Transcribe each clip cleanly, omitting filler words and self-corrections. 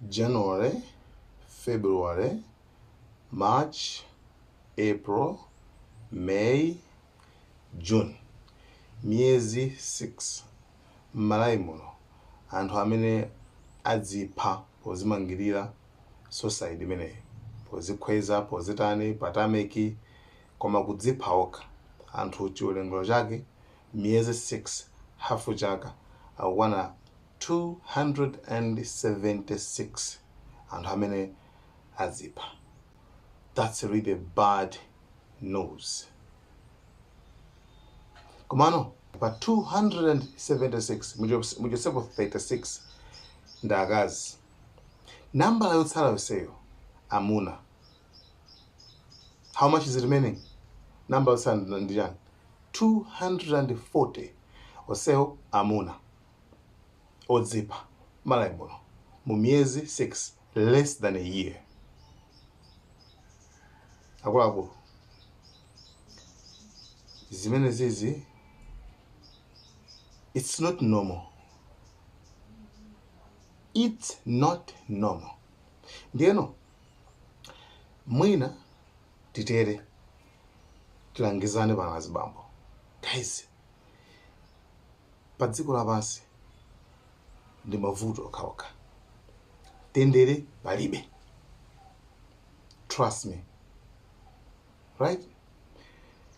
January, February, March, April, May, June. Miezi 6 m'Malawi muno anthu amene adzipha pozimangirira society imeneyi, pozikhweza, pozitani, patameki, koma kudzipha okha. Anthu chiwerengero chake miyezi 6 hafu chaka akukwana 276 anthu amene adzipha. That's really bad news. Komano pa 276 muchosepo 36 ndi akazi. Nambala yotsala yonseyo amuna. How much is remaining? Nambala yotsala ndi chani? 240 onsewo amuna odzipha m'Malawi muno mu miyezi 6, less than a year. Akuluakulu, zimene zizi, it's not normal. It's not normal. Ndiyeno mwina titere tilangizane bana azibambo. Guys, pa dziko lapansi ndi mavuto okhaokha. Tendere palibe. Trust me. Right?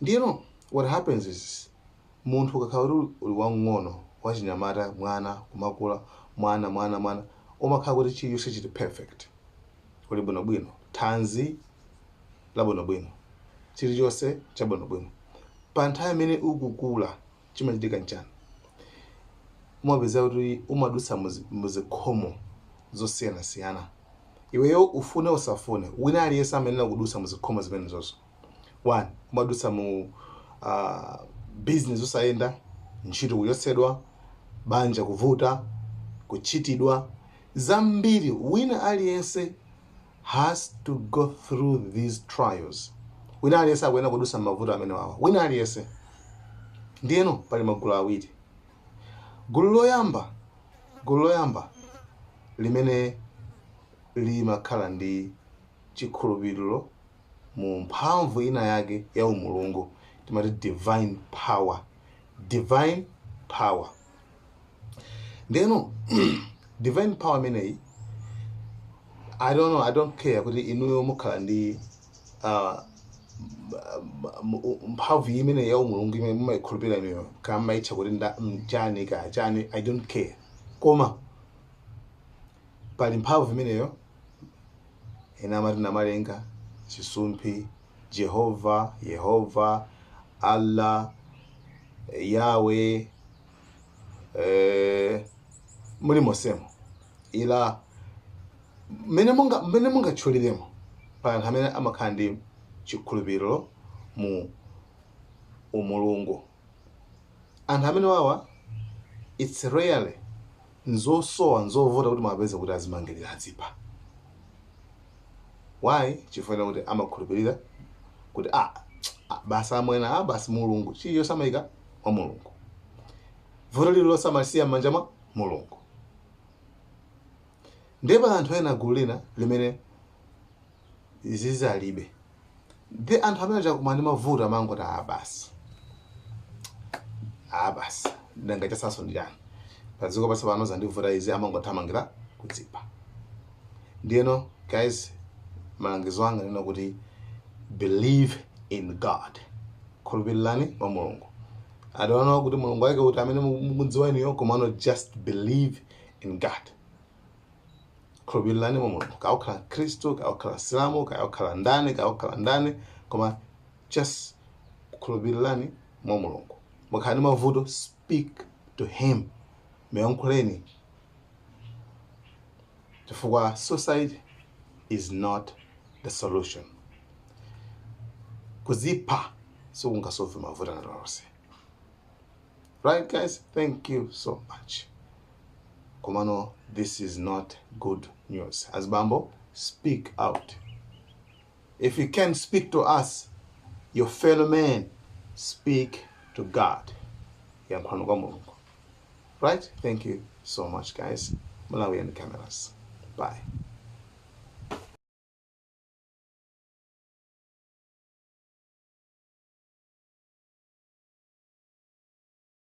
Ndiyeno what happens is munthu ukakhala uli wang'ono wachinyamata, mwana kumakula, mwana umakhala kuti chiyonse chili perfect, uli bwinobwino, thanzi la bwinobwino, chilichonse cha bwinobwino. Pa nthawi imene ukukula chimachitika nchani? Umapeza kuti umadutsa muzikhomo zosiyanasiyana. Iweyo ufune usafune, wina aliyense amene akudutsa muzikhomo zimenezozo. 1, umadutsa mu business usayenda, ntchito kuyotsedwa, banja kuvuta, kuchitidwa, zambiri. Wina aliyense has to go through these trials. Wina aliyense akuyenda kudutsa mavuto amene wawa. Wina aliyense. Ndiyeno pali magulu awiri. Gulu loyamba limene limakhala ndi chikhulupiriro mu mphamvu ina yake ya umulungu, timati divine power. Divine power. Ndiyeno divine power imeneyi, I don't care kuti inuyo mukhala ndi mphamvu imene ya umulungu imene mumayikhulupirira inuyo, kama mayitcha kuti chani ka chani, I don't care. Koma pali mphamvu imeneyo ena amati namalenga, chisumphi, Yehova, Allah, Yahweh, muli mosemo. Ila mene munga tchuliremo pa anthu amene amakhala ndi chikhulupiriro mu umulungu. Anthu amene wawa, it's rarely nzosowa nzovuta kuti mwapeze kuti azimangirira adzipha. Why? Chifukwa kuti amakhulupirira kuti basi amwena, basi mulungu chiyonse amayika wa mulungu. Vuto lililonse amalisiya m'manja mwa mulungu. Ndiye pa anthu ena gulu lina limene izizi alibe. Ndi anthu amene chakumana ndi mavuto amangoti basi ndanga chasaso ndi chani, padziko pasi pano zandivuta izi, amangothamangira kudzipha. Ndiyeno guys, malangizo anga nena kuti believe in God. Khulupirirani mwa mulungu. I don't know kuti mulungu wake kuti amene mukudziwa inuyo, komano just believe in God. Khulupirirani mwa mulungu. Kaokhala Khristu, kaokhala Islamu, kaokhala ndani, koma just khulupirirani mwa mulungu. Mukhala ndi mavuto, speak to him. Muyankhuleni. Chifukwa suicide is not the solution. Kuzipha sikungasolve mavuto alonse. Right guys, thank you so much. Komano, this is not good news. Azibambo, speak out. If you can't speak to us, your fellow man, speak to God. Right? Thank you so much, guys. Malawi and cameras. Bye.